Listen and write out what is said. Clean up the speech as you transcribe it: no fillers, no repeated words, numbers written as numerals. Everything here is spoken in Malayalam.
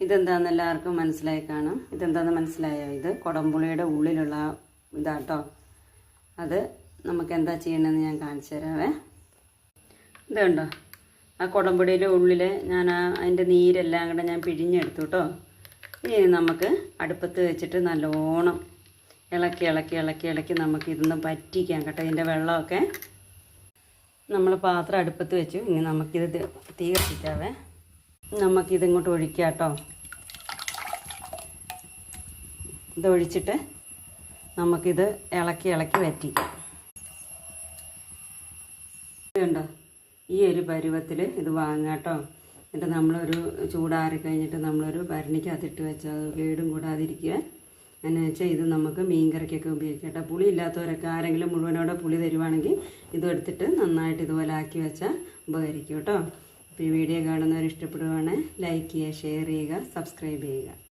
ഇതെന്താണെന്ന് എല്ലാവർക്കും മനസ്സിലായി കാണും. ഇതെന്താണെന്ന് മനസ്സിലായോ? ഇത് കുടംപുളിയുടെ ഉള്ളിലുള്ള ഇതാട്ടോ. അത് നമുക്ക് എന്താ ചെയ്യണമെന്ന് ഞാൻ കാണിച്ചു തരാവേ. ഇതുണ്ടോ, ആ കുടംപുളിയുടെ ഉള്ളിൽ ഞാൻ അതിൻ്റെ നീരെല്ലാം കൂടെ ഞാൻ പിഴിഞ്ഞെടുത്തു കേട്ടോ. ഇനി നമുക്ക് അടുപ്പത്ത് വെച്ചിട്ട് നല്ലോണം ഇളക്കി നമുക്ക് ഇതൊന്ന് പറ്റിക്കാം കേട്ടോ. ഇതിൻ്റെ വെള്ളമൊക്കെ നമ്മൾ പാത്രം അടുപ്പത്ത് വെച്ചു. ഇനി നമുക്കിത് തീ കത്തിക്കാവേ. നമുക്കിതിങ്ങോട്ട് ഒഴിക്കാം കേട്ടോ. ഇതൊഴിച്ചിട്ട് നമുക്കിത് ഇളക്കി വറ്റിക്കാം. ഇതുണ്ടോ, ഈ ഒരു പരുവത്തിൽ ഇത് വാങ്ങാം കേട്ടോ. എന്നിട്ട് നമ്മളൊരു ചൂടാറി കഴിഞ്ഞിട്ട് നമ്മളൊരു ഭരണിക്കകത്തിട്ട് വെച്ചാൽ കേടും കൂടാതിരിക്കുക. എന്ന് വെച്ചാൽ ഇത് നമുക്ക് മീൻ കറിക്കൊക്കെ ഉപയോഗിക്കാം കേട്ടോ. പുളി ഇല്ലാത്തവരൊക്കെ ആരെങ്കിലും മുഴുവനോടെ പുളി തരുവാണെങ്കിൽ ഇതും എടുത്തിട്ട് നന്നായിട്ട് ഇതുപോലെ ആക്കി വെച്ചാൽ ഉപകരിക്കും കേട്ടോ. അപ്പോൾ ഈ വീഡിയോ കാണുന്നവർ ഇഷ്ടപ്പെടുവാണെങ്കിൽ ലൈക്ക് ചെയ്യുക, ഷെയർ ചെയ്യുക, സബ്സ്ക്രൈബ് ചെയ്യുക.